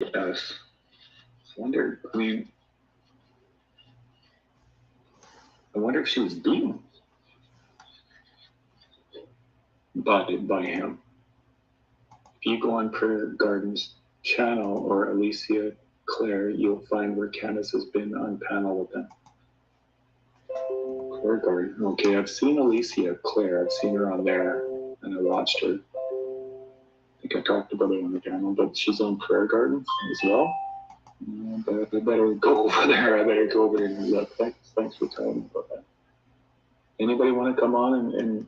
Yes. I wonder. I mean, I wonder if she was beaten by him. If you go on Prayer Garden's channel or Alicia Claire, you'll find where Candace has been on panel with them. Prayer Garden. Okay, I've seen Alicia Claire. I've seen her on there, and I watched her. I think I talked about it on the channel, but she's on Prayer Garden as well. But I better go over there. I better go over there and look. Thanks for telling me about that. Anybody want to come on and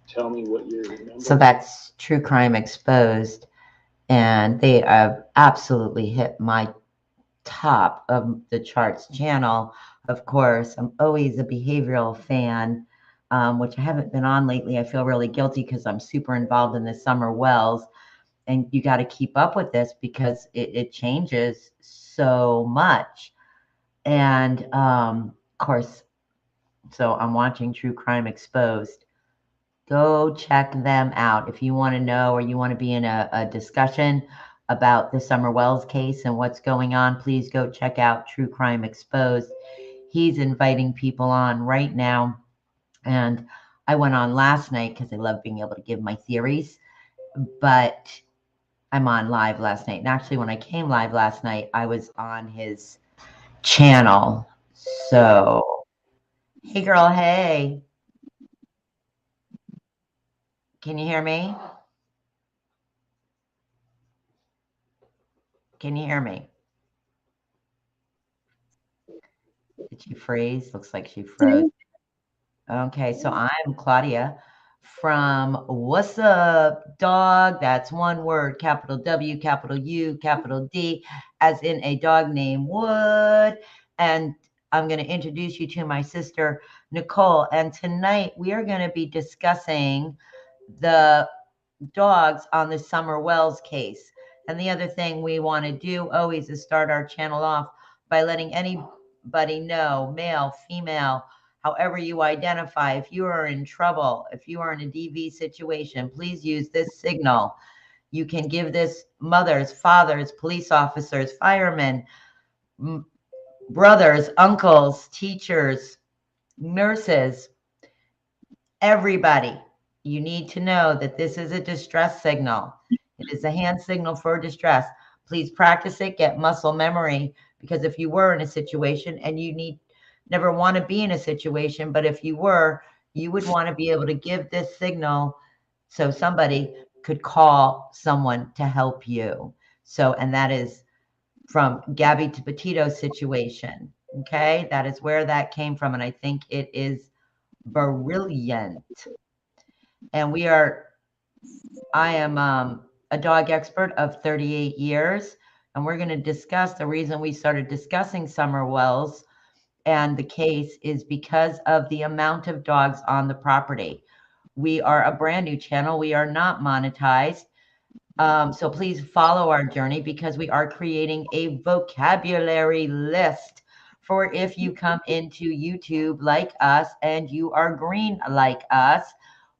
tell me what you remember? So that's True Crime Exposed, and they have absolutely hit my top of the charts channel. Of course, I'm always a behavioral fan, which I haven't been on lately. I feel really guilty because I'm super involved in the summer wells, and you got to keep up with this because it changes so much. And of course, so I'm watching True Crime Exposed. Go check them out if you want to know, or you want to be in a discussion about the Summer Wells case and what's going on. Please go check out True Crime Exposed. He's inviting people on right now, and I went on last night because I love being able to give my theories, but I'm on live last night. And actually, when I came live last night, I was on his channel. So, hey girl, hey. Can you hear me? Can you hear me? Did she freeze? Looks like she froze. Okay, so I'm Claudia from What's Up Dog. That's one word, capital W, capital U, capital D, as in a dog named Wood. And I'm going to introduce you to my sister, Nicole. And tonight we are going to be discussing the dogs on the Summer Wells case. And the other thing we want to do always is start our channel off by letting anybody know, male, female, however you identify, if you are in trouble, if you are in a DV situation, please use this signal. You can give this mothers, fathers, police officers, firemen, brothers, uncles, teachers, nurses, everybody. You need to know that this is a distress signal. It is a hand signal for distress. Please practice it, get muscle memory, because if you were in a situation and you never want to be in a situation, but if you were, you would want to be able to give this signal so somebody could call someone to help you. So, and that is from Gabby to Petito situation. Okay, that is where that came from, and I think it is brilliant. And I am a dog expert of 38 years, and we're going to discuss the reason we started discussing Summer Wells and the case is because of the amount of dogs on the property. We are a brand new channel. We are not monetized. So please follow our journey because we are creating a vocabulary list for if you come into YouTube like us and you are green like us.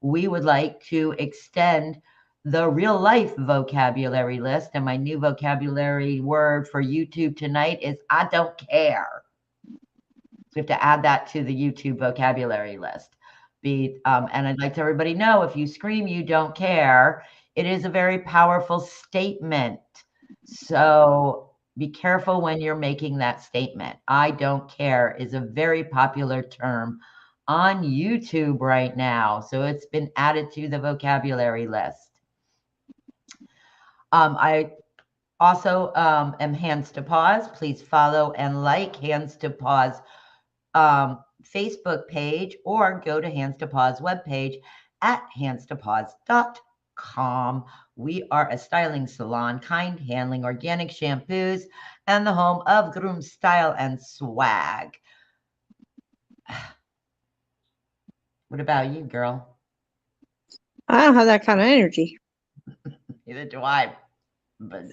We would like to extend the real life vocabulary list. And my new vocabulary word for YouTube tonight is I don't care. So we have to add that to the YouTube vocabulary list. And I'd like to everybody know if you scream you don't care, it is a very powerful statement. So be careful when you're making that statement. I don't care is a very popular term on YouTube right now. So it's been added to the vocabulary list. I also am Hands to Paws. Please follow and like Hands to Paws Facebook page or go to Hands to Paws webpage at handstopaws.com. We are a styling salon, kind handling, organic shampoos, and the home of groom style and swag. What about you, girl? I don't have that kind of energy. Neither do I. But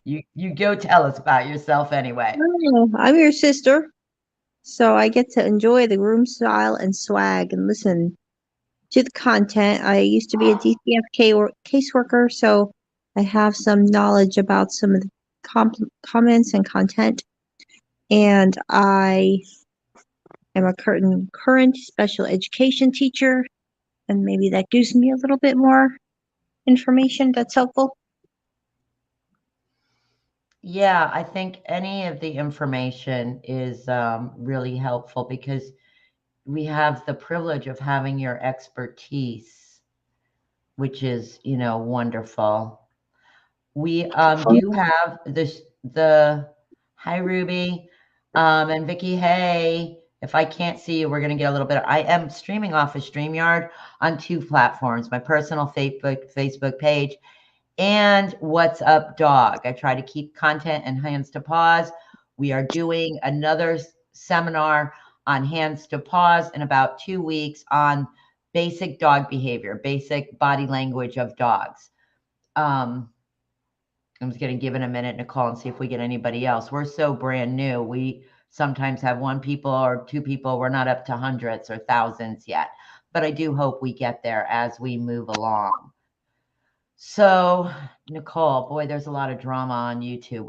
you go tell us about yourself anyway. Oh, I'm your sister, so I get to enjoy the groom style and swag and listen to the content. I used to be a DCF caseworker, so I have some knowledge about some of the comments and content. And I am a current special education teacher, and maybe that gives me a little bit more information that's helpful. Yeah, I think any of the information is really helpful because we have the privilege of having your expertise, which is, wonderful. We do have the hi Ruby and Vicky. Hey, if I can't see you, we're gonna get a little bit. I am streaming off of StreamYard on 2 platforms: my personal Facebook page and What's Up Dog. I try to keep content and hands to paws. We are doing another seminar on hands to paws in about 2 weeks on basic dog behavior, basic body language of dogs. I'm just going to give it a minute, Nicole, and see if we get anybody else. We're so brand new. We sometimes have 1 people or 2 people. We're not up to hundreds or thousands yet, but I do hope we get there as we move along. So, Nicole, boy, there's a lot of drama on YouTube.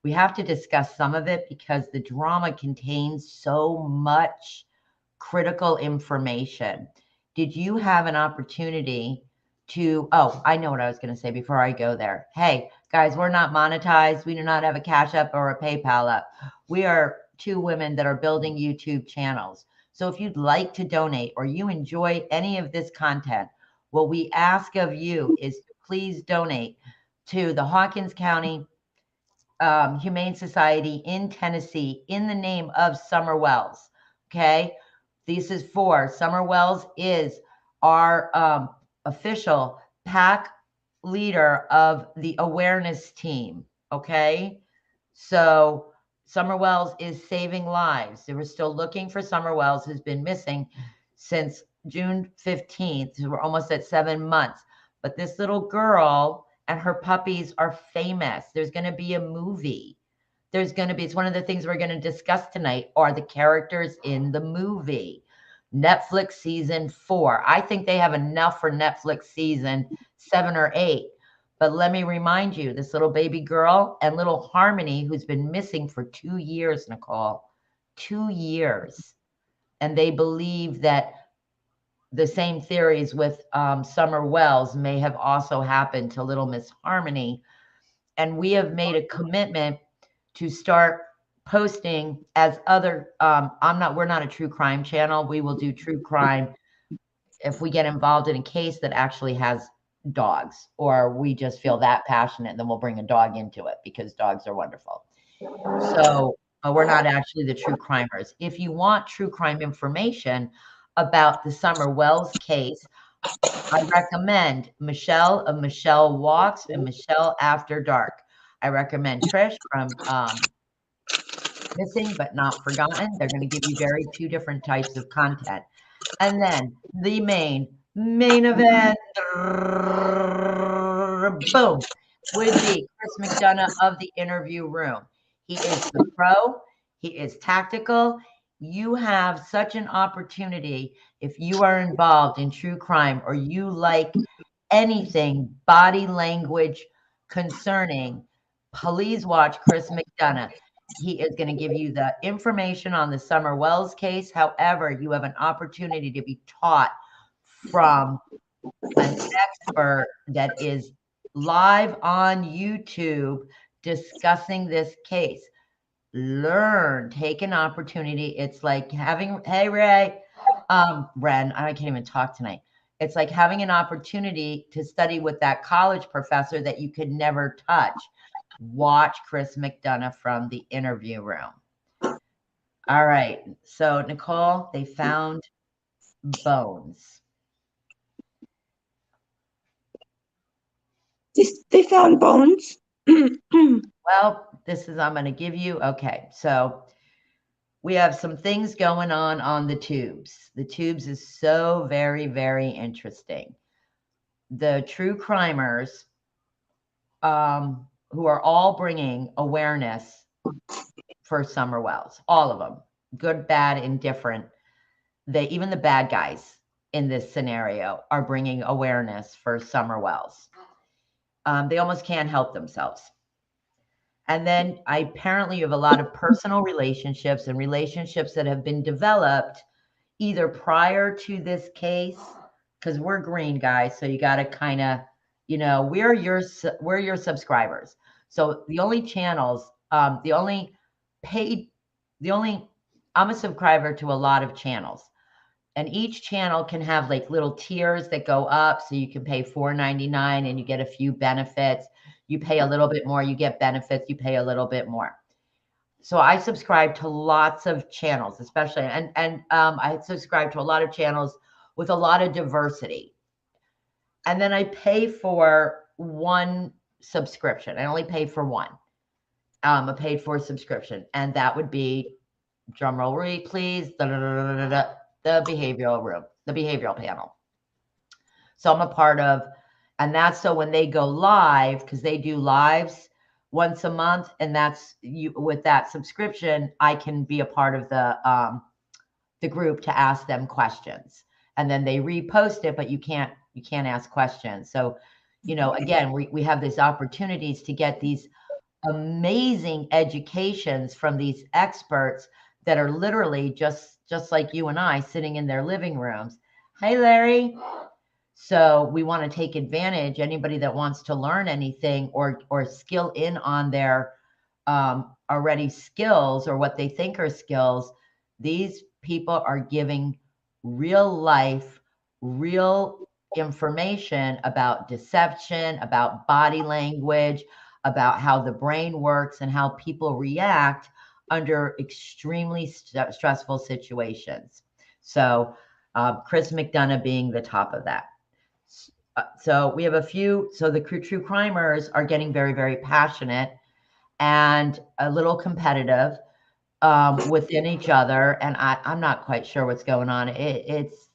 We have to discuss some of it because the drama contains so much critical information. Did you have an opportunity to, I know what I was going to say before I go there. Hey, guys, we're not monetized. We do not have a Cash App or a PayPal up. We are 2 women that are building YouTube channels. So if you'd like to donate or you enjoy any of this content, what we ask of you is to please donate to the Hawkins County Humane Society in Tennessee in the name of Summer Wells. Okay. This is for Summer Wells is our official pack leader of the awareness team. Okay. So Summer Wells is saving lives. They were still looking for Summer Wells, who's been missing since June 15th. We're almost at 7 months. But this little girl and her puppies are famous. There's going to be a movie. It's one of the things we're going to discuss tonight are the characters in the movie. Netflix season 4. I think they have enough for Netflix season 7 or 8. But let me remind you, this little baby girl and little Harmony, who's been missing for 2 years, Nicole, 2 years. And they believe that the same theories with Summer Wells may have also happened to little Miss Harmony. And we have made a commitment to start posting as other, we're not a true crime channel. We will do true crime if we get involved in a case that actually has dogs, or we just feel that passionate, then we'll bring a dog into it because dogs are wonderful. So we're not actually the true crimers. If you want true crime information about the Summer Wells case, I recommend Michelle of Michelle Walks and Michelle After Dark. I recommend Trish from Missing But Not Forgotten. They're going to give you 2 different types of content. And then the main event, boom, would be Chris McDonough of the Interview Room. He is the pro. He is tactical. You have such an opportunity if you are involved in true crime or you like anything body language concerning, please watch Chris McDonough. He is going to give you the information on the Summer Wells case. However, you have an opportunity to be taught from an expert that is live on YouTube discussing this case. Learn, take an opportunity. It's like having, hey, Ren, I can't even talk tonight. It's like having an opportunity to study with that college professor that you could never touch. Watch Chris McDonough from the Interview Room. All right. So, Nicole, they found bones. They found bones? Well, I'm going to give you, okay. So we have some things going on the tubes. The tubes is so very, very interesting. The true crimers, who are all bringing awareness for Summer Wells, all of them, good, bad, indifferent. Even the bad guys in this scenario are bringing awareness for Summer Wells. They almost can't help themselves. And then apparently you have a lot of personal relationships and relationships that have been developed either prior to this case, because we're green, guys, so you got to kind of, you know, we're your subscribers. So the only channels, I'm a subscriber to a lot of channels, and each channel can have like little tiers that go up. So you can pay $4.99 and you get a few benefits. You pay a little bit more, you get benefits, you pay a little bit more. So I subscribe to lots of channels, especially, and I subscribe to a lot of channels with a lot of diversity. And then I pay for one subscription. I only pay for one, a paid for subscription. And that would be, drum roll, please, the behavioral room, the behavioral panel. So I'm a part of, and that's so when they go live, because they do lives once a month, and that's you with that subscription, I can be a part of the group to ask them questions, and then they repost it, but you can't ask questions. So, you know, again, we have these opportunities to get these amazing educations from these experts that are literally just like you and I sitting in their living rooms. Hi, Larry. So we want to take advantage. Anybody that wants to learn anything or skill in on their already skills or what they think are skills, these people are giving real life, real information about deception, about body language, about how the brain works and how people react under extremely stressful situations. So Chris McDonough being the top of that. So we have a few, so the true crimers are getting very, very passionate and a little competitive within each other. And I'm not quite sure what's going on. It's,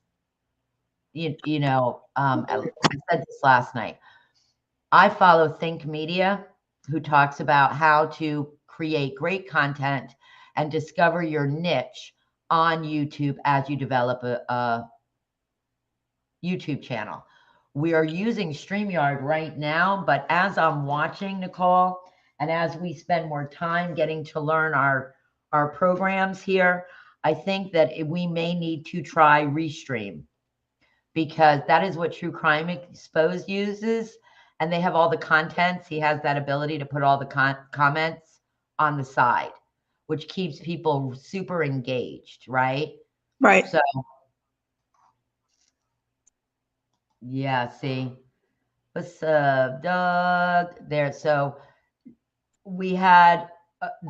you know, I said this last night. I follow Think Media, who talks about how to create great content and discover your niche on YouTube as you develop a YouTube channel. We are using StreamYard right now, but as I'm watching, Nicole, and as we spend more time getting to learn our programs here, I think that we may need to try Restream, because that is what True Crime Exposed uses, and they have all the contents. He has that ability to put all the comments on the side, which keeps people super engaged, right? Right. So yeah, see, what's up, Doug? There. So we had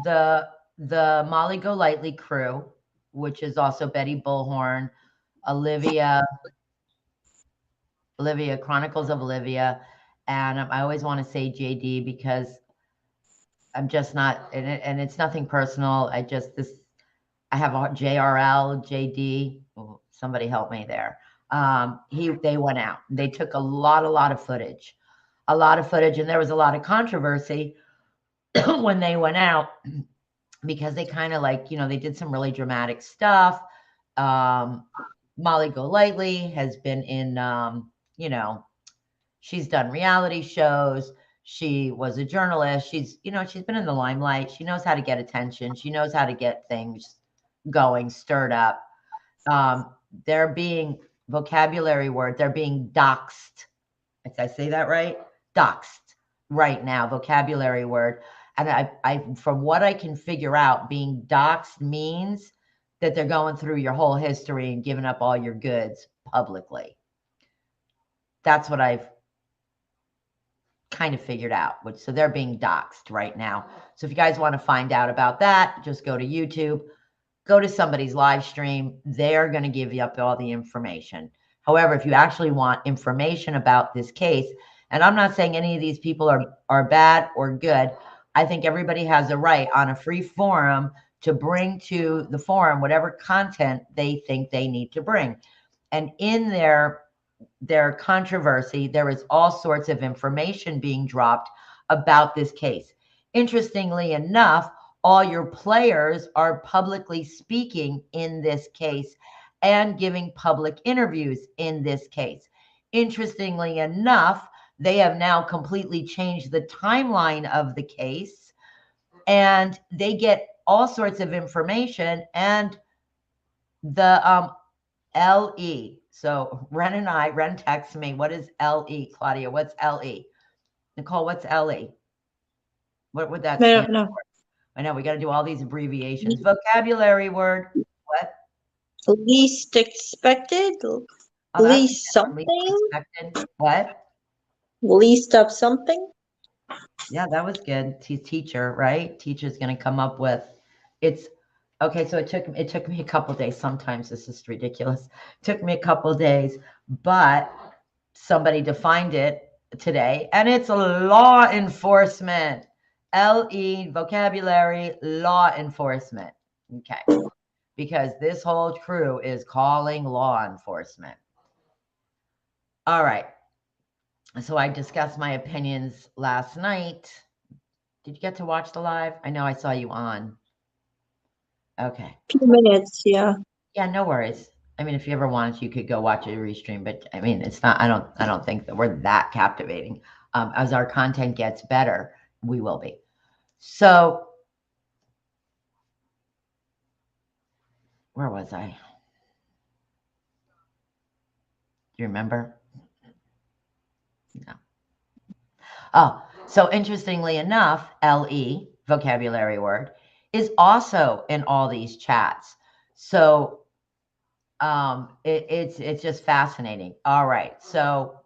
the Molly Golightly crew, which is also Betty Bullhorn, Olivia Chronicles of Olivia, and I always want to say JD because I'm just not, and it's nothing personal. I have a JRL, JD. Oh, somebody help me there. They went out. They took a lot of footage, and there was a lot of controversy when they went out because they kind of like, you know, they did some really dramatic stuff. Molly Golightly has been in, you know, she's done reality shows. She was a journalist. She's been in the limelight. She knows how to get attention. She knows how to get things going, stirred up. They're being vocabulary word. They're being doxxed. Did I say that right? Doxxed right now, vocabulary word. And I from what I can figure out, being doxxed means that they're going through your whole history and giving up all your goods publicly. That's what I've kind of figured out. So they're being doxxed right now. So if you guys want to find out about that, just go to YouTube, go to somebody's live stream. They're going to give you up all the information. However, if you actually want information about this case, and I'm not saying any of these people are bad or good, I think everybody has a right on a free forum to bring to the forum whatever content they think they need to bring. And in their controversy, there is all sorts of information being dropped about this case. Interestingly enough, all your players are publicly speaking in this case and giving public interviews in this case. Interestingly enough, They have now completely changed the timeline of the case, and they get all sorts of information. And the LE. So Ren texts me, what is LE, Claudia? What's LE? Nicole, what's LE? What would that I stand don't know. for? I know we got to do all these abbreviations. Vocabulary word. What? Least expected, Oh, that's least good. Least something, expected. What? least of something. Yeah, that was good. Teacher, right? Teacher's going to come up with it's okay. So it took me a couple days. Sometimes this is ridiculous. It took me a couple days, but somebody defined it today, and it's law enforcement. LE, vocabulary, law enforcement. Okay. Because this whole crew is calling law enforcement. All right. So I discussed my opinions last night. Did you get to watch the live? I know I saw you on. Okay. Few minutes, yeah. Yeah, no worries. I mean, if you ever wanted, you could go watch a restream, but I mean, it's not, I don't think that we're that captivating. As our content gets better, we will be. So where was I? Do you remember? No. Oh, so interestingly enough, LE, vocabulary word, is also in all these chats. So it's just fascinating. All right. So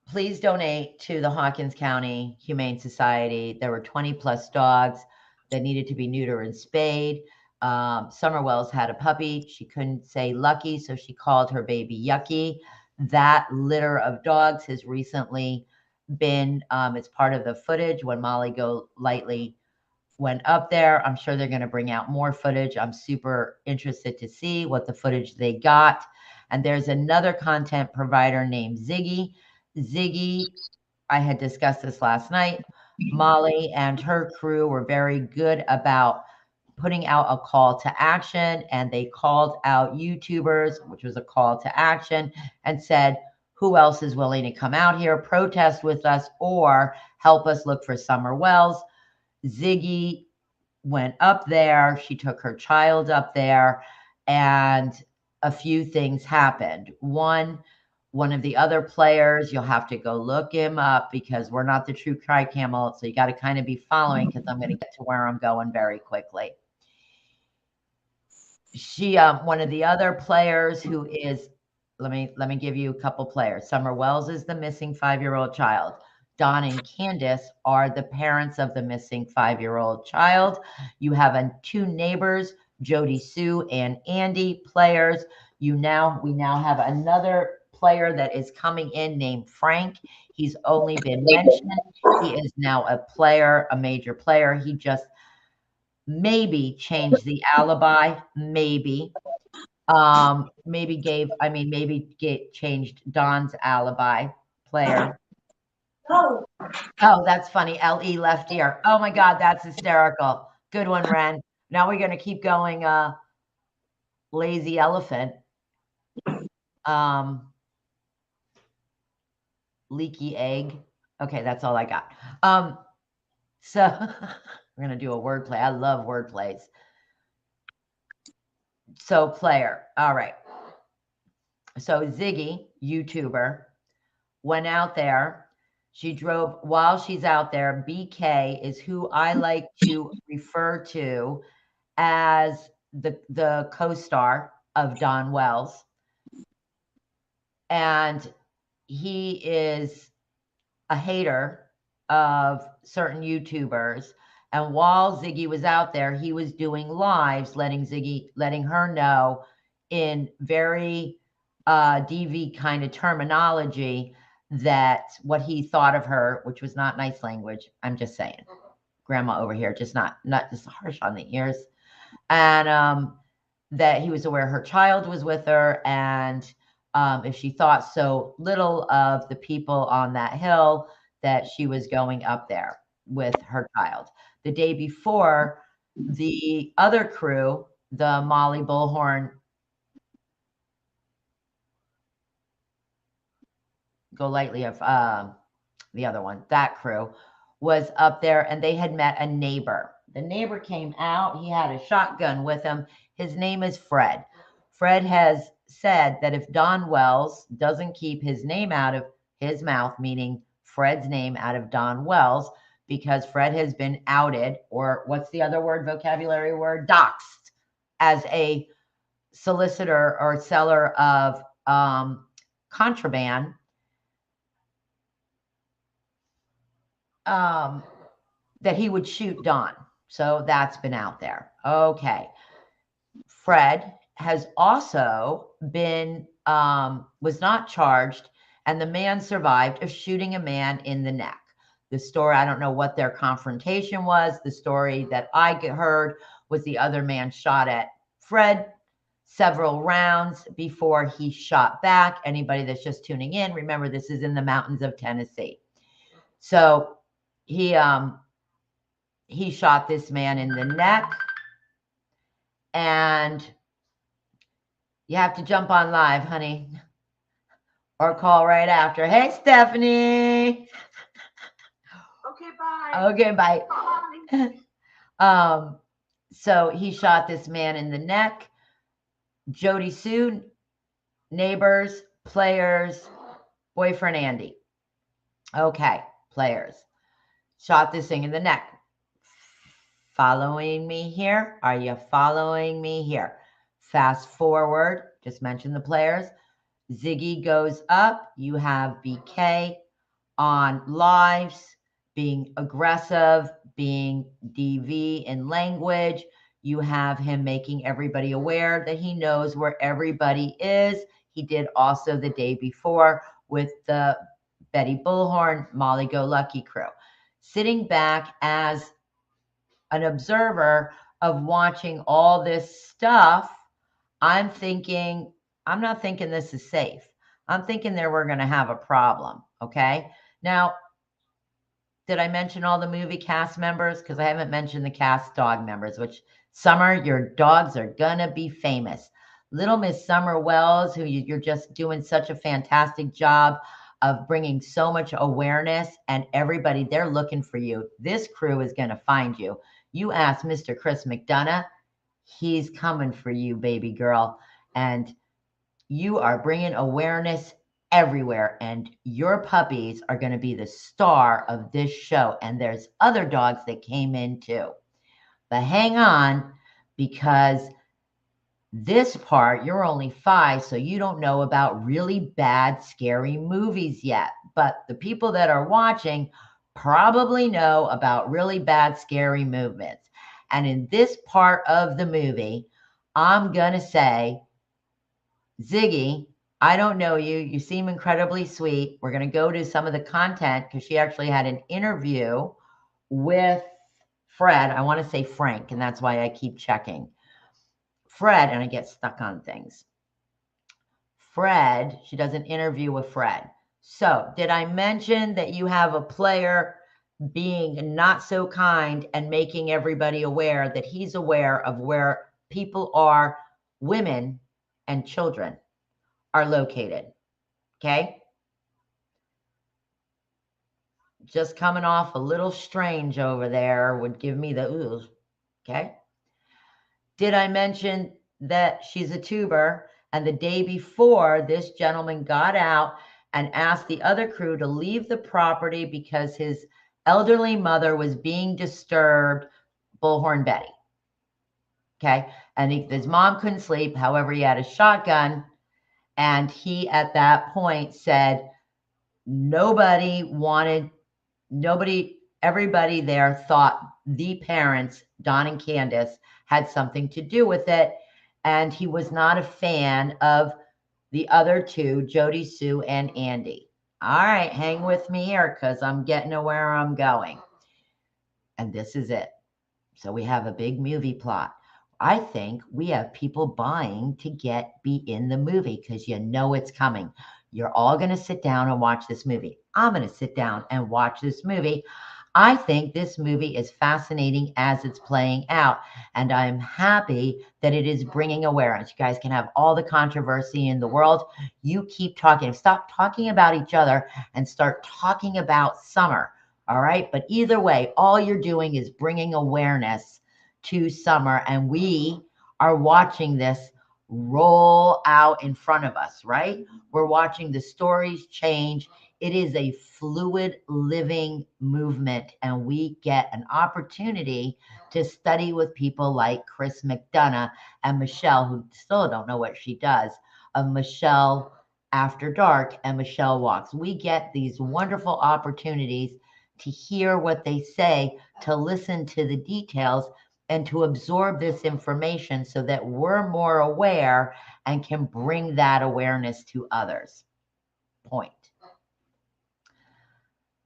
please donate to the Hawkins County Humane Society. There were 20 plus dogs that needed to be neutered and spayed. Summer Wells had a puppy. She couldn't say Lucky, so she called her baby Yucky. That litter of dogs has recently been, it's part of the footage when Molly Golightly went up there. I'm sure they're going to bring out more footage. I'm super interested to see what the footage they got. And there's another content provider named Ziggy. Ziggy, I had discussed this last night. Molly and her crew were very good about putting out a call to action, and they called out YouTubers, which was a call to action, and said, who else is willing to come out here, protest with us, or help us look for Summer Wells? Ziggy went up there. She took her child up there, and a few things happened. One of the other players, you'll have to go look him up because we're not the true cry camel. So you got to kind of be following because I'm going to get to where I'm going very quickly. She, one of the other players who is, let me give you a couple players. Summer Wells is the missing 5-year-old child. Don and Candace are the parents of the missing 5-year-old child. You have two neighbors, Jodie Sue and Andy, players. We now have another player that is coming in named Frank. He's only been mentioned. He is now a player, a major player. He just maybe changed the alibi, maybe. Changed Don's alibi player. Oh, that's funny. LE left ear. Oh my God, that's hysterical. Good one, Ren. Now we're going to keep going. Lazy elephant. Leaky egg. Okay, that's all I got. So we're going to do a word play. I love word plays. So player. All right. So Ziggy, YouTuber, went out there. She drove while she's out there. BK is who I like to refer to as the co-star of Don Wells. And he is a hater of certain YouTubers. And while Ziggy was out there, he was doing lives, letting her know in very DV kind of terminology that what he thought of her, which was not nice language. I'm just saying, grandma over here, just not just harsh on the ears. And that he was aware her child was with her. And if she thought so little of the people on that hill, that she was going up there with her child. The day before, the other crew, the Molly Bullhorn Golightly of the other one, that crew, was up there, and they had met a neighbor. The neighbor came out. He had a shotgun with him. His name is Fred. Fred has said that if Don Wells doesn't keep his name out of his mouth, meaning Fred's name out of Don Wells, because Fred has been outed, or what's the other word, vocabulary word? Doxxed, as a solicitor or seller of contraband, that he would shoot Don. So that's been out there. Okay. Fred has also been, was not charged, and the man survived of shooting a man in the neck. The story, I don't know what their confrontation was. The story that I heard was the other man shot at Fred several rounds before he shot back. Anybody that's just tuning in, remember this is in the mountains of Tennessee. So he shot this man in the neck, and you have to jump on live, honey, or call right after. Hey, Stephanie. Okay, bye. Okay, bye. Bye. So he shot this man in the neck. Jodie Sue, neighbors, players, boyfriend Andy. Okay, players. Shot this thing in the neck. Following me here? Are you following me here? Fast forward, just mention the players. Ziggy goes up. You have BK on lives, being aggressive, being DV in language. You have him making everybody aware that he knows where everybody is. He did also the day before with the Betty Bullhorn, Molly Go Lucky crew. Sitting back as an observer of watching all this stuff, I'm not thinking this is safe. I'm thinking that we're going to have a problem. Okay. Now, did I mention all the movie cast members? Because I haven't mentioned the cast dog members, which Summer, your dogs are going to be famous. Little Miss Summer Wells, who you're just doing such a fantastic job of bringing so much awareness, and everybody, they're looking for you. This crew is going to find you. You ask Mr. Chris McDonough, he's coming for you, baby girl. And you are bringing awareness everywhere, and your puppies are going to be the star of this show. And there's other dogs that came in too. But hang on, because this part, you're only 5, so you don't know about really bad, scary movies yet. But the people that are watching probably know about really bad, scary movements. And in this part of the movie, I'm going to say, Ziggy, I don't know you. You seem incredibly sweet. We're going to go to some of the content because she actually had an interview with Fred. I want to say Frank, and that's why I keep checking. Fred, and I get stuck on things. Fred, she does an interview with Fred. So did I mention that you have a player being not so kind and making everybody aware that he's aware of where people are, women and children are located? Okay. Just coming off a little strange over there would give me the ooh. Okay. Did I mention that she's a tuber? And the day before, this gentleman got out and asked the other crew to leave the property because his elderly mother was being disturbed, Bullhorn Betty. Okay. And his mom couldn't sleep. However, he had a shotgun. And he, at that point, said, everybody there thought the parents, Don and Candace, had something to do with it. And he was not a fan of the other two, Jodie Sue and Andy. All right, hang with me here because I'm getting to where I'm going. And this is it. So we have a big movie plot. I think we have people buying to be in the movie because you know it's coming. You're all going to sit down and watch this movie. I'm going to sit down and watch this movie. I think this movie is fascinating as it's playing out, and I'm happy that it is bringing awareness. You guys can have all the controversy in the world. You keep talking. Stop talking about each other and start talking about Summer. All right. But either way, all you're doing is bringing awareness to Summer, and we are watching this roll out in front of us, right? We're watching the stories change. It is a fluid living movement, and we get an opportunity to study with people like Chris McDonough and Michelle, who still don't know what she does, of Michelle After Dark and Michelle Walks. We get these wonderful opportunities to hear what they say, to listen to the details, and to absorb this information so that we're more aware and can bring that awareness to others. Point.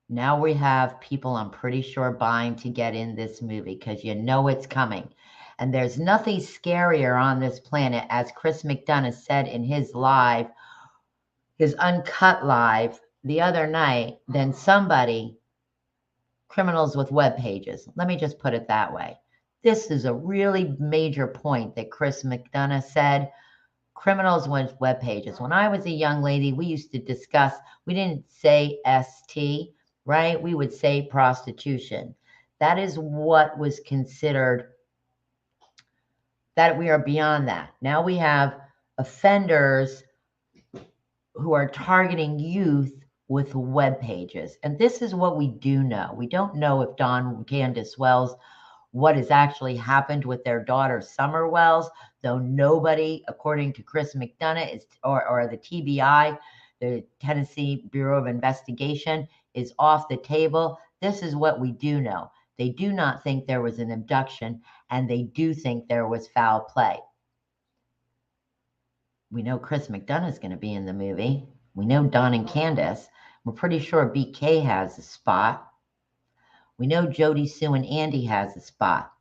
Now we have people, I'm pretty sure, buying to get in this movie because you know it's coming. And there's nothing scarier on this planet, as Chris McDonough said in his live, his uncut live the other night, than criminals with web pages. Let me just put it that way. This is a really major point that Chris McDonough said. Criminals with web pages. When I was a young lady, we used to discuss, we didn't say ST, right? We would say prostitution. That is what was considered, that we are beyond that. Now we have offenders who are targeting youth with web pages. And this is what we do know. We don't know if Dawn Candace Wells, what has actually happened with their daughter, Summer Wells, though nobody, according to Chris McDonough, is, or the TBI, the Tennessee Bureau of Investigation, is off the table. This is what we do know. They do not think there was an abduction, and they do think there was foul play. We know Chris McDonough is going to be in the movie. We know Dawn and Candace. We're pretty sure BK has a spot. We know Jodie Sue and Andy has a spot.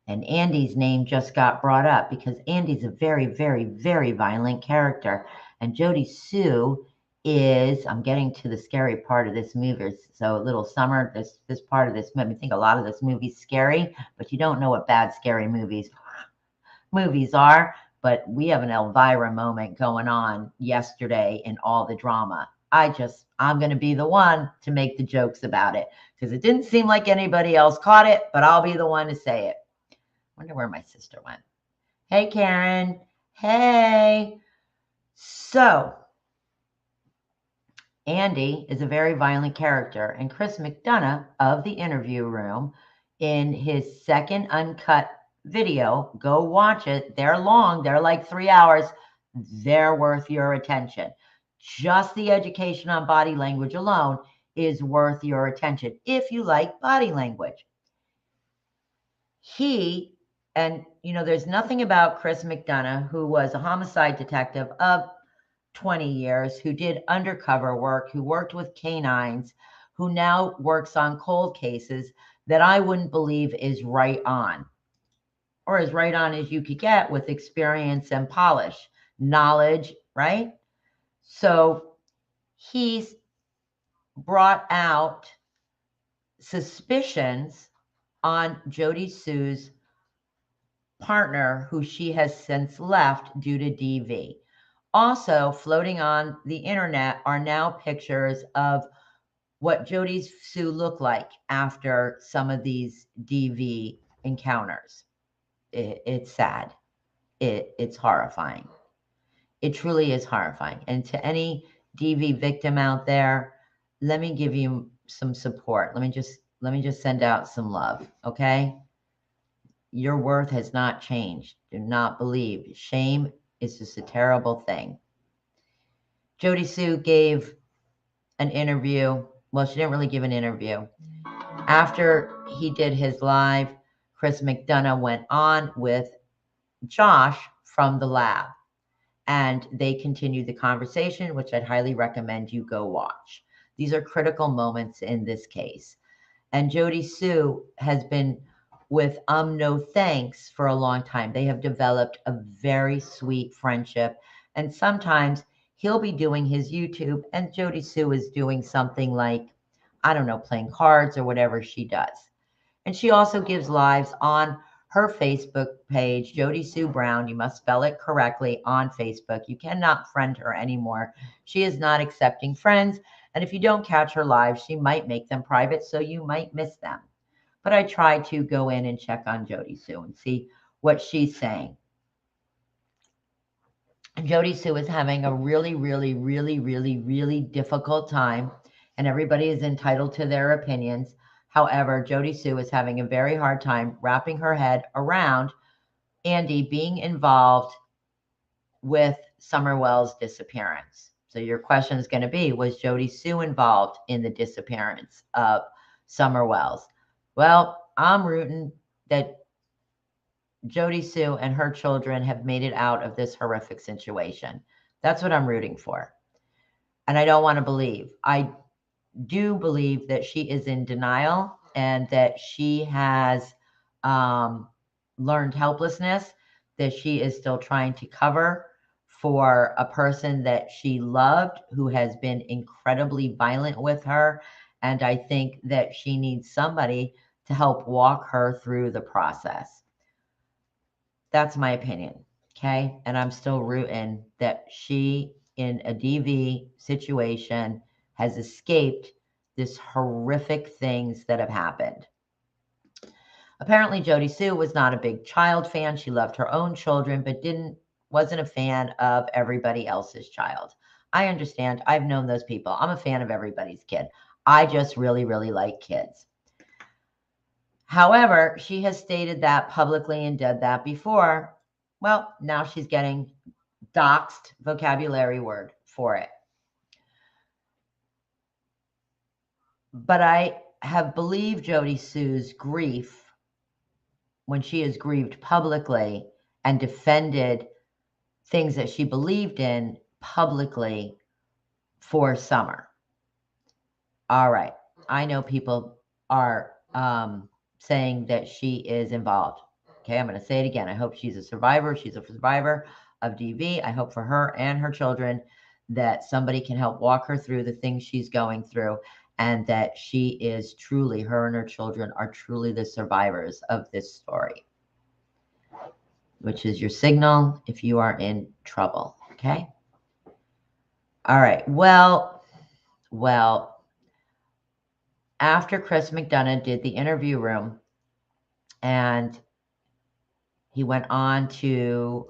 And Andy's name just got brought up because Andy's a very, very, very violent character. And Jodie Sue is, I'm getting to the scary part of this movie. So a little Summer, this part of this movie, I think a lot of this movie's scary, but you don't know what bad, scary movies are. But we have an Elvira moment going on yesterday in all the drama. I'm going to be the one to make the jokes about it because it didn't seem like anybody else caught it, but I'll be the one to say it. Wonder where my sister went. Hey, Karen. Hey. So, Andy is a very violent character, and Chris McDonough of The Interview Room, in his second uncut video, go watch it. They're long. They're like 3 hours. They're worth your attention. Just the education on body language alone is worth your attention if you like body language. And there's nothing about Chris McDonough, who was a homicide detective of 20 years, who did undercover work, who worked with canines, who now works on cold cases, that I wouldn't believe is right on, or as right on as you could get with experience and polish, knowledge, right? So he's brought out suspicions on Jodie Sue's partner, who she has since left due to DV. Also floating on the internet are now pictures of what Jodie Sue looked like after some of these DV encounters. It's sad. It's horrifying. It truly is horrifying. And to any DV victim out there, let me give you some support. Let me just send out some love, okay? Your worth has not changed. Do not believe. Shame is just a terrible thing. Jodie Sue gave an interview. Well, she didn't really give an interview. After he did his live, Chris McDonough went on with Josh from the lab, and they continued the conversation, which I'd highly recommend you go watch. These are critical moments in this case. And Jodie Sue has been with No Thanks for a long time. They have developed a very sweet friendship. And sometimes he'll be doing his YouTube and Jodie Sue is doing something like I don't know, playing cards or whatever she does. And she also gives lives on her Facebook page, Jodie Sue Brown. You must spell it correctly on Facebook. You cannot friend her anymore. She is not accepting friends. And if you don't catch her live, she might make them private, so you might miss them. But I try to go in and check on Jodie Sue and see what she's saying. And Jodie Sue is having a really, really, really, really, really difficult time, and everybody is entitled to their opinions. However, Jodie Sue is having a very hard time wrapping her head around Andy being involved with Summerwell's disappearance. So your question is going to be, was Jodie Sue involved in the disappearance of Summerwell's? Well, I'm rooting that Jodie Sue and her children have made it out of this horrific situation. That's what I'm rooting for. And I don't want to believe. I do believe that she is in denial and that she has learned helplessness, that she is still trying to cover for a person that she loved who has been incredibly violent with her. And I think that she needs somebody to help walk her through the process. That's my opinion. Okay. And I'm still rooting that she, in a DV situation, has escaped this horrific things that have happened. Apparently, Jodie Sue was not a big child fan. She loved her own children, but wasn't a fan of everybody else's child. I understand. I've known those people. I'm a fan of everybody's kid. I just really, really like kids. However, she has stated that publicly and did that before. Well, now she's getting doxed, vocabulary word for it. But I have believed Jodie Sue's grief when she has grieved publicly and defended things that she believed in publicly for Summer. All right. I know people are saying that she is involved. Okay, I'm going to say it again. I hope she's a survivor. She's a survivor of DV. I hope for her and her children that somebody can help walk her through the things she's going through, and that she is truly, her and her children are truly the survivors of this story, which is your signal if you are in trouble. Okay. All right. Well, after Chris McDonough did the interview room and he went on to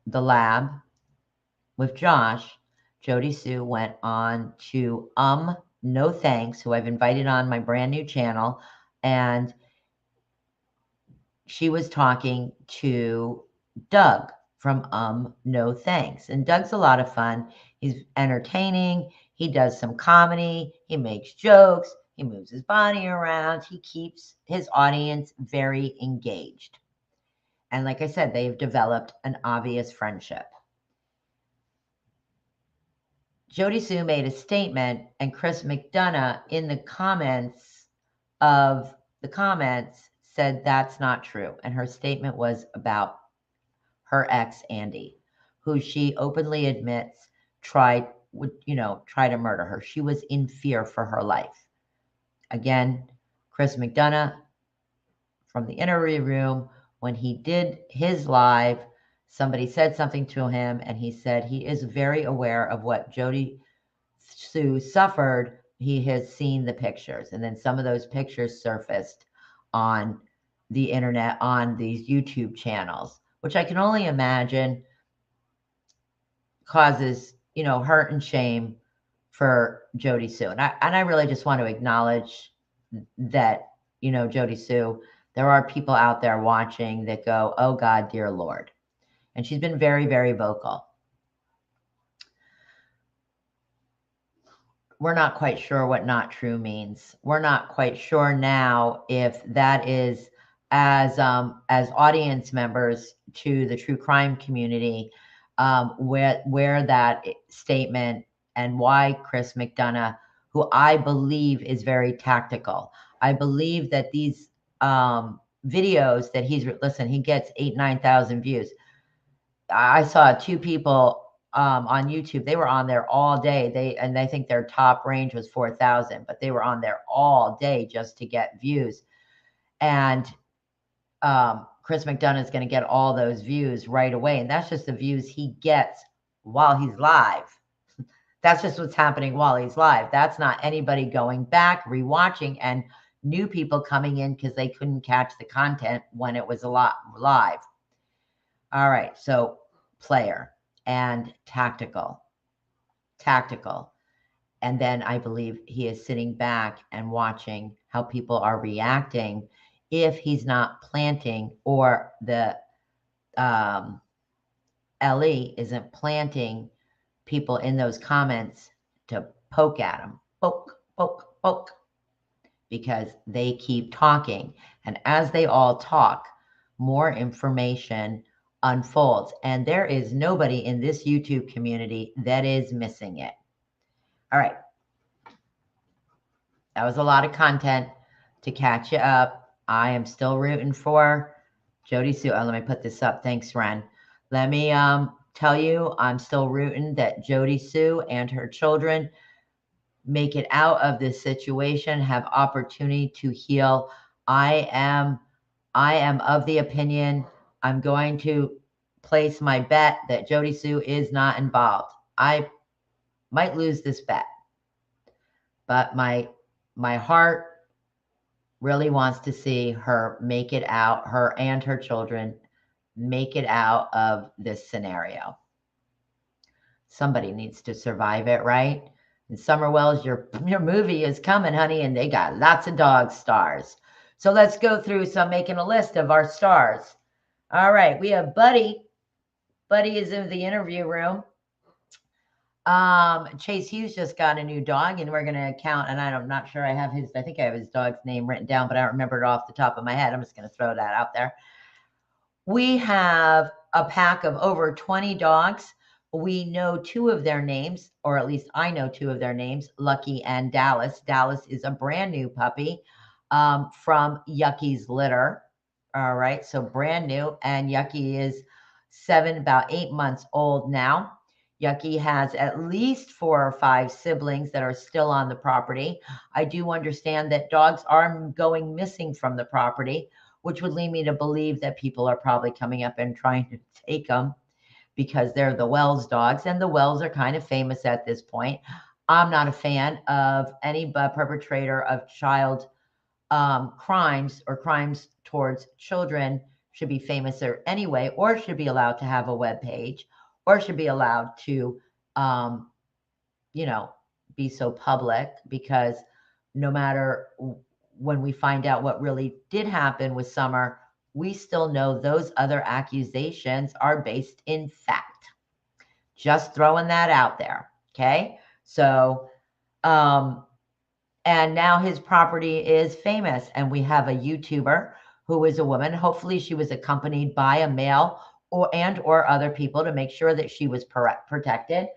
the lab with Josh, Jodie Sue went on to No Thanks, who I've invited on my brand new channel, and she was talking to Doug from No Thanks. And Doug's a lot of fun. He's entertaining. He does some comedy. He makes jokes. He moves his body around. He keeps his audience very engaged. And like I said, they've developed an obvious friendship. Jodie Sue made a statement, and Chris McDonough in the comments said that's not true. And her statement was about her ex, Andy, who she openly admits tried to murder her. She was in fear for her life. Again, Chris McDonough from the interview room, when he did his live, somebody said something to him, and he said he is very aware of what Jodie Sue suffered. He has seen the pictures, and then some of those pictures surfaced on the internet, on these YouTube channels, which I can only imagine causes, hurt and shame for Jodie Sue. And I really just want to acknowledge that, Jodie Sue, there are people out there watching that go, oh God, dear Lord. And she's been very, very vocal. We're not quite sure what not true means. We're not quite sure now if that is as audience members to the true crime community, where that statement and why Chris McDonough, who I believe is very tactical. I believe that these videos that he gets 8,000-9,000 views. I saw two people on YouTube. They were on there all day. I think their top range was 4,000, but they were on there all day just to get views. And Chris McDonough is going to get all those views right away. And that's just the views he gets while he's live. That's just what's happening while he's live. That's not anybody going back, rewatching, and new people coming in because they couldn't catch the content when it was a lot live. All right, so player and tactical. And then I believe he is sitting back and watching how people are reacting if he's not planting, or the LE isn't planting people in those comments to poke at him. Poke. Because they keep talking. And as they all talk, more information unfolds. And there is nobody in this YouTube community that is missing it. All right. That was a lot of content to catch you up. I am still rooting for Jodie Sue. Oh, let me put this up. Thanks, Ren. Let me tell you, I'm still rooting that Jodie Sue and her children make it out of this situation, have opportunity to heal. I am of the opinion, I'm going to place my bet that Jodie Sue is not involved. I might lose this bet, but my heart really wants to see her make it out, her and her children make it out of this scenario. Somebody needs to survive it, right? And Summer Wells, your movie is coming, honey, and they got lots of dog stars. So let's go through some, making a list of our stars. All right, we have Buddy. Buddy is in the interview room. Chase Hughes just got a new dog, and we're going to count, and I'm not sure I have his, I think I have his dog's name written down, but I don't remember it off the top of my head. I'm just going to throw that out there. We have a pack of over 20 dogs. We know 2 of their names, or at least I know 2 of their names, Lucky and Dallas. Dallas is a brand new puppy from Yucky's litter. All right, so brand new. And Yucky is about 8 months old now. Yucky has at least 4 or 5 siblings that are still on the property. I do understand that dogs are going missing from the property, which would lead me to believe that people are probably coming up and trying to take them because they're the Wells dogs, and the Wells are kind of famous at this point. I'm not a fan of any perpetrator of child crimes or crimes towards children should be famous or anyway, or should be allowed to have a web page, or should be allowed to, be so public, because no matter when we find out what really did happen with Summer, we still know those other accusations are based in fact. Just throwing that out there. Okay. So, and now his property is famous, and we have a YouTuber who is a woman. Hopefully she was accompanied by a male or other people to make sure that she was protected.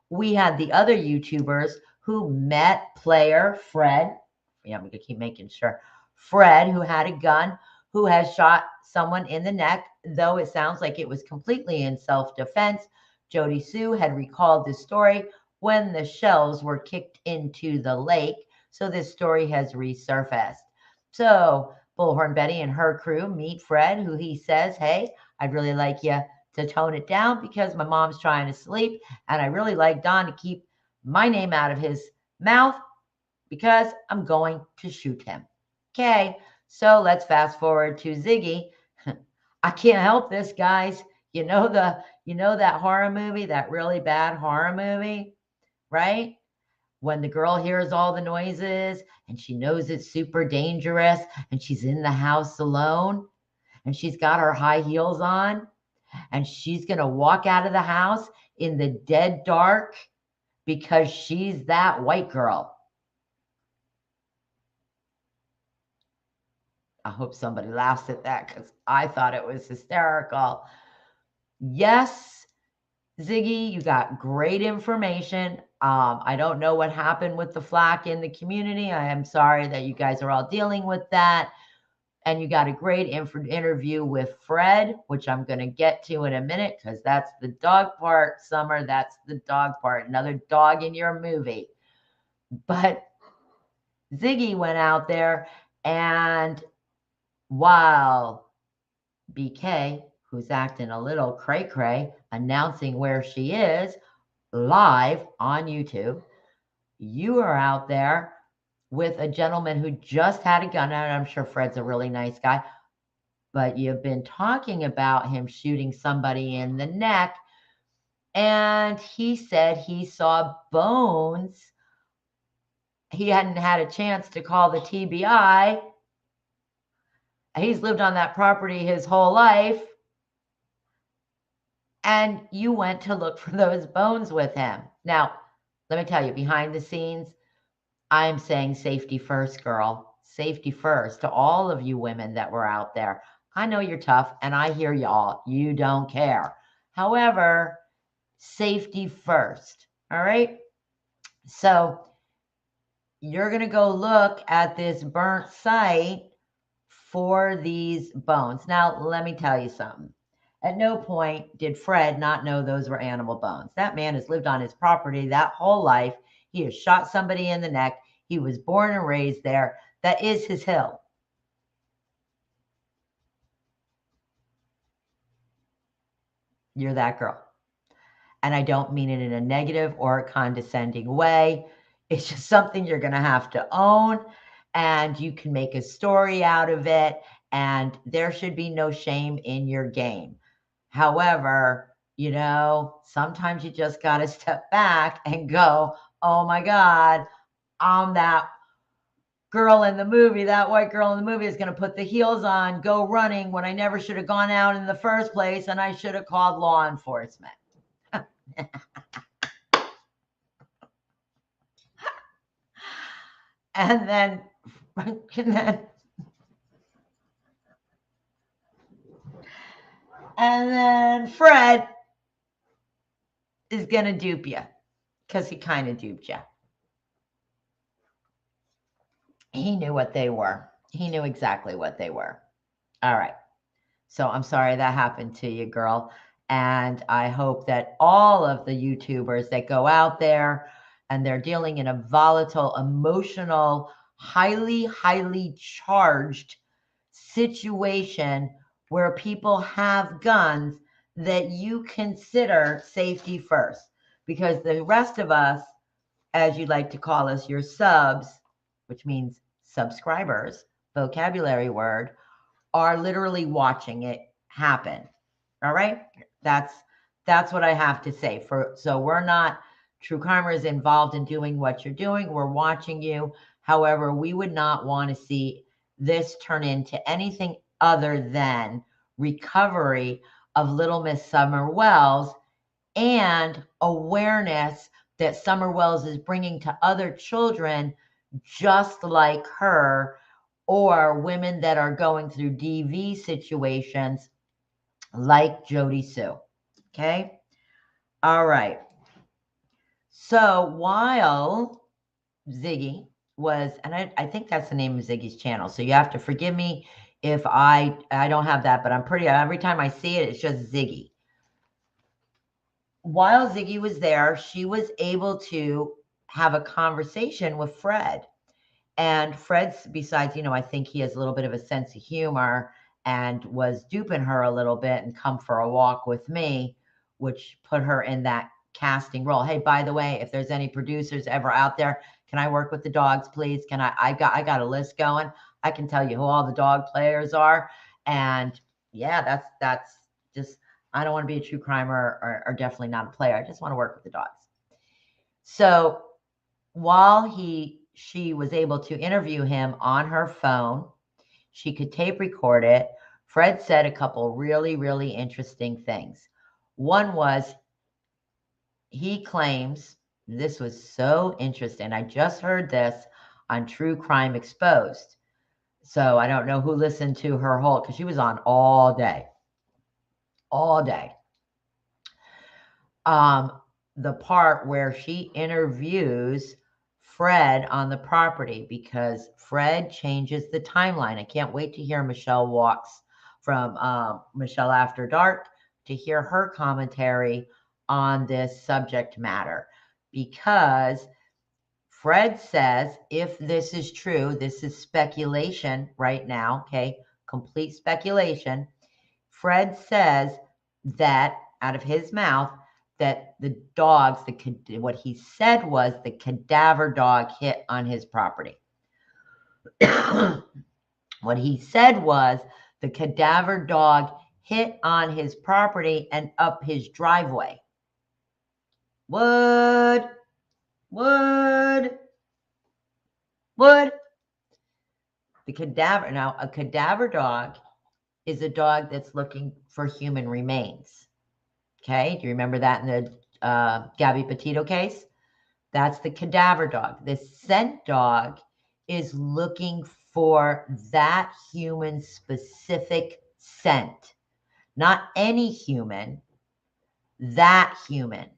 We had the other YouTubers who met player Fred. Yeah, I'm going to keep making sure. Fred, who had a gun, who has shot someone in the neck, though it sounds like it was completely in self-defense. Jodie Sue had recalled this story when the shells were kicked into the lake. So this story has resurfaced. So Bullhorn Betty and her crew meet Fred, who he says, hey, I'd really like you to tone it down because my mom's trying to sleep, and I really like Don to keep my name out of his mouth because I'm going to shoot him. Okay, so let's fast forward to Ziggy. I can't help this, guys. You know that horror movie, that really bad horror movie, right? When the girl hears all the noises and she knows it's super dangerous, and she's in the house alone, and she's got her high heels on, and she's going to walk out of the house in the dead dark because she's that white girl. I hope somebody laughs at that because I thought it was hysterical. Yes, Ziggy, you got great information. I don't know what happened with the flack in the community. I am sorry that you guys are all dealing with that. And you got a great interview with Fred, which I'm going to get to in a minute because that's the dog part, Summer. That's the dog part. Another dog in your movie. But Ziggy went out there, and while BK, who's acting a little cray-cray, announcing where she is live on YouTube, you are out there with a gentleman who just had a gun out. I'm sure Fred's a really nice guy, but you've been talking about him shooting somebody in the neck, and he said he saw bones. He hadn't had a chance to call the TBI. He's lived on that property his whole life. And you went to look for those bones with him. Now, let me tell you, behind the scenes, I'm saying safety first, girl. Safety first to all of you women that were out there. I know you're tough, and I hear y'all. You don't care. However, safety first, all right? So you're going to go look at this burnt site for these bones. Now, let me tell you something. At no point did Fred not know those were animal bones. That man has lived on his property that whole life. He has shot somebody in the neck. He was born and raised there. That is his hill. You're that girl. And I don't mean it in a negative or a condescending way. It's just something you're going to have to own, and you can make a story out of it, and there should be no shame in your game. However, you know, sometimes you just got to step back and go, oh my God, I'm that girl in the movie. That white girl in the movie is going to put the heels on, go running when I never should have gone out in the first place, and I should have called law enforcement. And then Fred is going to dupe you, because he kind of duped you. He knew what they were. He knew exactly what they were. All right. So I'm sorry that happened to you, girl. And I hope that all of the YouTubers that go out there and they're dealing in a volatile, emotional, highly, highly charged situation where people have guns, that you consider safety first. Because the rest of us, as you like to call us, your subs, which means subscribers, vocabulary word, are literally watching it happen. All right? That's what I have to say. So we're not, True Crimers involved in doing what you're doing. We're watching you. However, we would not want to see this turn into anything other than recovery of Little Miss Summer Wells and awareness that Summer Wells is bringing to other children just like her, or women that are going through DV situations like Jodie Sue. Okay? All right. So while Ziggy was, and I think that's the name of Ziggy's channel, so you have to forgive me if I don't have that, but I'm pretty, every time I see it, it's just Ziggy. While Ziggy was there, she was able to have a conversation with Fred. And Fred's, besides, you know, I think he has a little bit of a sense of humor, and was duping her a little bit and come for a walk with me, which put her in that casting role. Hey, by the way, if there's any producers ever out there, can I work with the dogs, please? Can I got a list going. I can tell you who all the dog players are. And yeah, that's just, I don't want to be a true crimer or definitely not a player. I just want to work with the dogs. So while she was able to interview him on her phone, she could tape record it. Fred said a couple really, really interesting things. One was, he claims, this was so interesting, I just heard this on True Crime Exposed. So I don't know who listened to her whole, because she was on all day. All day. The part where she interviews Fred on the property because Fred changes the timeline. I can't wait to hear Michelle Walks from Michelle After Dark to hear her commentary on this subject matter, because Fred says, if this is true, this is speculation right now, okay, complete speculation. Fred says that out of his mouth that the dogs, what he said was the cadaver dog hit on his property. What he said was the cadaver dog hit on his property and up his driveway. What? The cadaver, now a cadaver dog is a dog that's looking for human remains. Okay, do you remember that in the Gabby Petito case? That's the cadaver dog. The scent dog is looking for that human specific scent. Not any human, that human.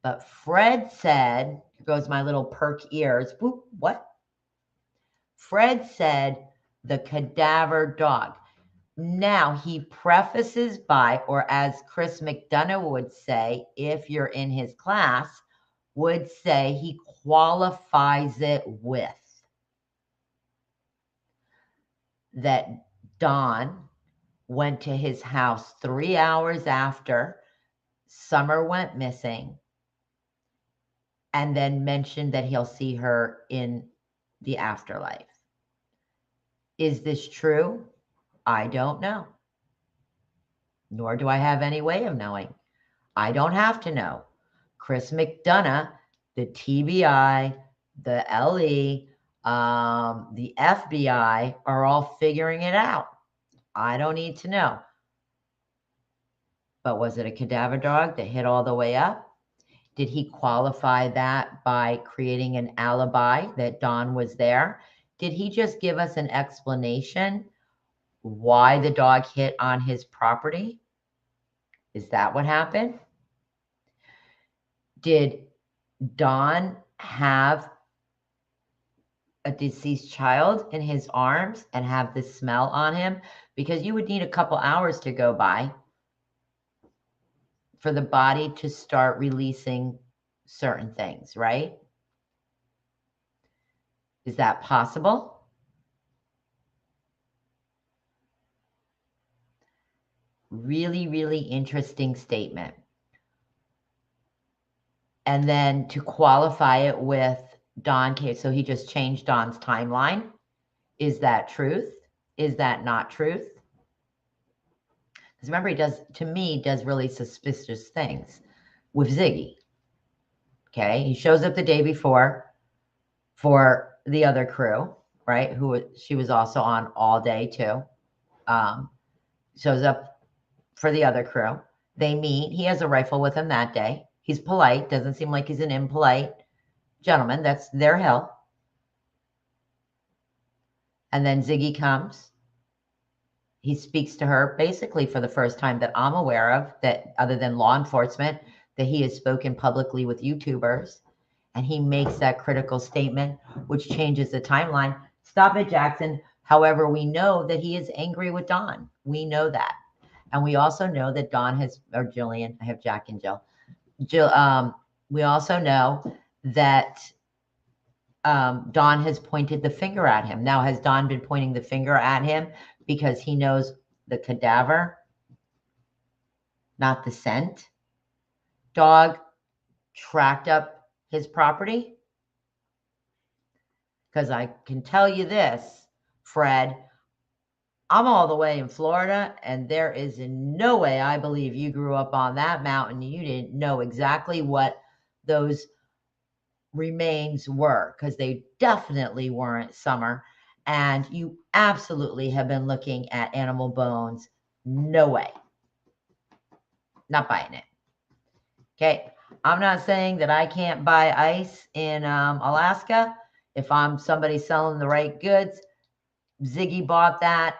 But Fred said, here goes my little perk ears. Whoop, what? Fred said the cadaver dog. Now, he prefaces by, or as Chris McDonough would say, if you're in his class, would say he qualifies it with that Don went to his house 3 hours after Summer went missing and then mentioned that he'll see her in the afterlife. Is this true? I don't know. Nor do I have any way of knowing. I don't have to know. Chris McDonough, the TBI, the LE, the FBI are all figuring it out. I don't need to know. But was it a cadaver dog that hit all the way up? Did he qualify that by creating an alibi that Don was there? Did he just give us an explanation why the dog hit on his property? Is that what happened? Did Don have a deceased child in his arms and have the smell on him? Because you would need a couple hours to go by for the body to start releasing certain things, right? Is that possible? Really, really interesting statement. And then to qualify it with Don, so he just changed Don's timeline. Is that truth? Is that not truth? Because remember, he does really suspicious things with Ziggy. Okay, he shows up the day before for the other crew, right? She was also on all day too. Shows up for the other crew. They meet. He has a rifle with him that day. He's polite. Doesn't seem like he's an impolite gentleman. That's their hill. And then Ziggy comes. He speaks to her basically for the first time that I'm aware of, that other than law enforcement, that he has spoken publicly with YouTubers. And he makes that critical statement, which changes the timeline. Stop it, Jackson. However, we know that he is angry with Don. We know that. And we also know that Don has, or Jillian, I have Jack and Jill. We also know that Don has pointed the finger at him. Now, has Don been pointing the finger at him because he knows the cadaver, not the scent dog, tracked up his property? Because I can tell you this, Fred, I'm all the way in Florida, and there is in no way I believe you grew up on that mountain. You didn't know exactly what those remains were, because they definitely weren't Summer. And you absolutely have been looking at animal bones. No way. Not buying it. Okay. I'm not saying that I can't buy ice in Alaska if I'm somebody selling the right goods. Ziggy bought that.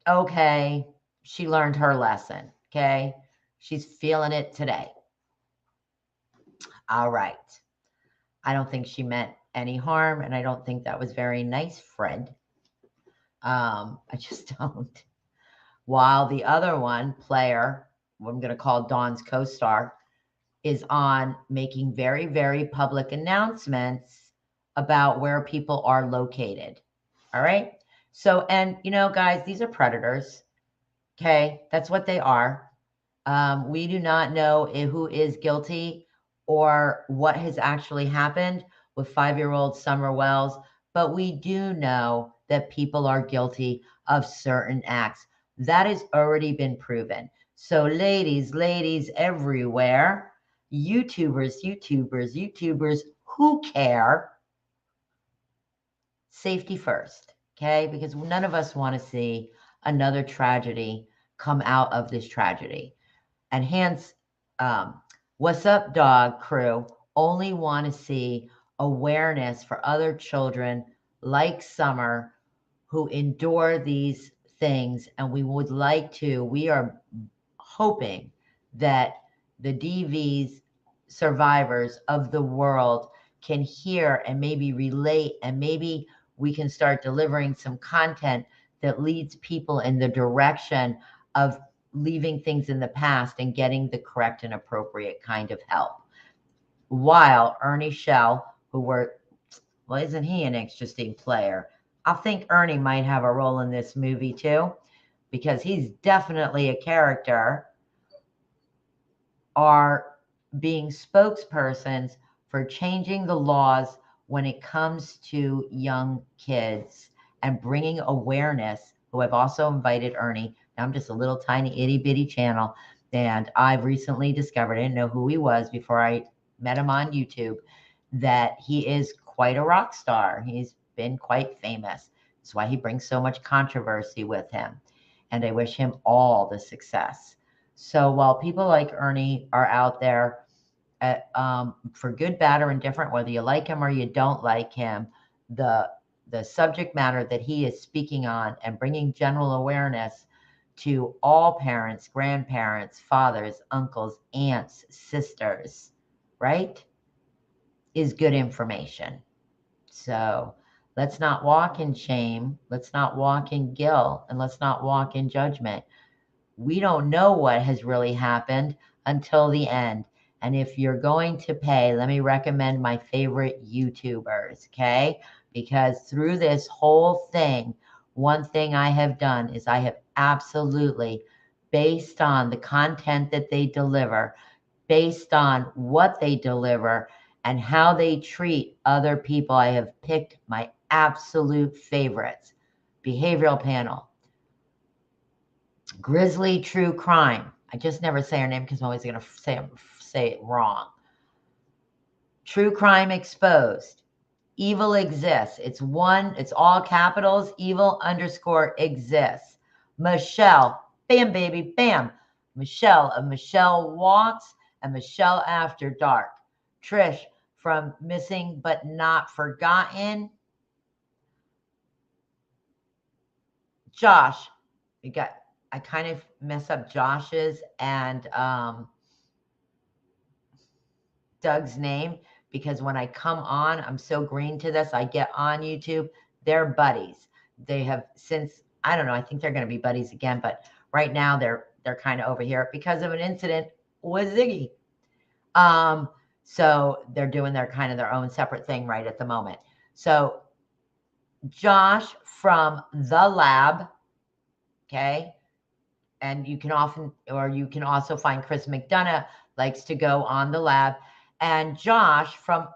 Okay. She learned her lesson. Okay. She's feeling it today. All right. I don't think she meant any harm. And I don't think that was very nice, Fred. I just don't. While the other one, player, what I'm going to call Dawn's co-star, is on making very, very public announcements about where people are located. All right. So, and you know, guys, these are predators. Okay. That's what they are. We do not know who is guilty or what has actually happened with 5-year-old Summer Wells, but we do know that people are guilty of certain acts. That has already been proven. So ladies everywhere, YouTubers, who care? Safety first, okay? Because none of us want to see another tragedy come out of this tragedy. And hence, What's Up Dog crew only want to see awareness for other children like Summer who endure these things. And we are hoping that the DV's survivors of the world can hear and maybe relate, and maybe we can start delivering some content that leads people in the direction of leaving things in the past and getting the correct and appropriate kind of help. While Ernie Shell, isn't he an interesting player? I think Ernie might have a role in this movie too, because he's definitely a character, are being spokespersons for changing the laws when it comes to young kids and bringing awareness, who I've also invited Ernie. I'm just a little tiny itty bitty channel, and I've recently discovered, I didn't know who he was before I met him on YouTube, that he is quite a rock star. He's been quite famous. That's why he brings so much controversy with him. And I wish him all the success. So while people like Ernie are out there for good, bad, or indifferent, whether you like him or you don't like him, the subject matter that he is speaking on and bringing general awareness to all parents, grandparents, fathers, uncles, aunts, sisters, right, is good information. So let's not walk in shame. Let's not walk in guilt, and let's not walk in judgment. We don't know what has really happened until the end. And if you're going to pay, let me recommend my favorite YouTubers, okay? Because through this whole thing, one thing I have done is I have absolutely, based on the content that they deliver, based on what they deliver and how they treat other people, I have picked my absolute favorites. Behavioral Panel, Grizzly True Crime. I just never say her name because I'm always going to say it wrong. True Crime Exposed. Evil Exists. It's all capitals. Evil_exists. Michelle. Bam, baby, bam. Michelle of Michelle Walks and Michelle After Dark. Trish from Missing But Not Forgotten. Josh. I kind of mess up Josh's and Doug's name, because when I come on, I'm so green to this. I get on YouTube. They're buddies. They have since, I don't know, I think they're going to be buddies again, but right now they're kind of over here because of an incident with Ziggy. So they're doing their own separate thing right at the moment. So Josh from The Lab, okay? And you can also find Chris McDonough likes to go on The Lab, and Josh from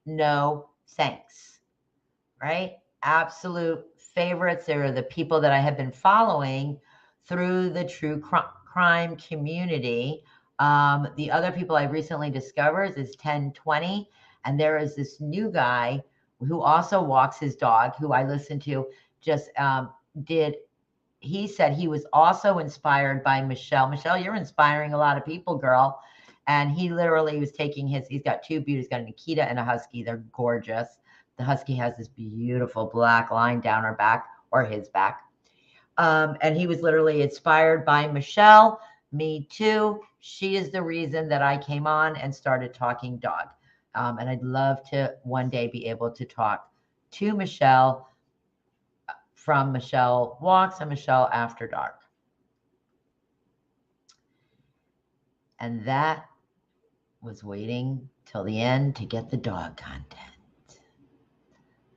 No Thanks, right? Absolute favorites. They're the people that I have been following through the true crime community. The other people I recently discovered is 1020, and there is this new guy who also walks his dog, who I listened to, he said he was also inspired by Michelle. Michelle, you're inspiring a lot of people, girl. And he literally was taking he's got two beauties, got a Nikita and a Husky. They're gorgeous. The Husky has this beautiful black line down her back, or his back. And he was literally inspired by Michelle. Me too. She is the reason that I came on and started talking dog. And I'd love to one day be able to talk to Michelle from Michelle Walks and Michelle After Dark. And that was waiting till the end to get the dog content.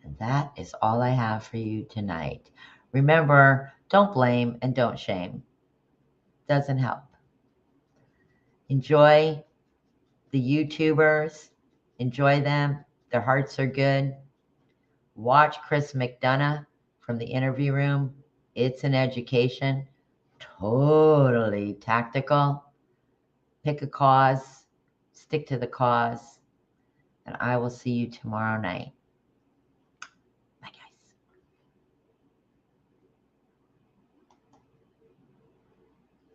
And that is all I have for you tonight. Remember, don't blame and don't shame. Doesn't help. Enjoy the YouTubers. Enjoy them. Their hearts are good. Watch Chris McDonough from the interview room. It's an education. Totally tactical. Pick a cause. Stick to the cause. And I will see you tomorrow night.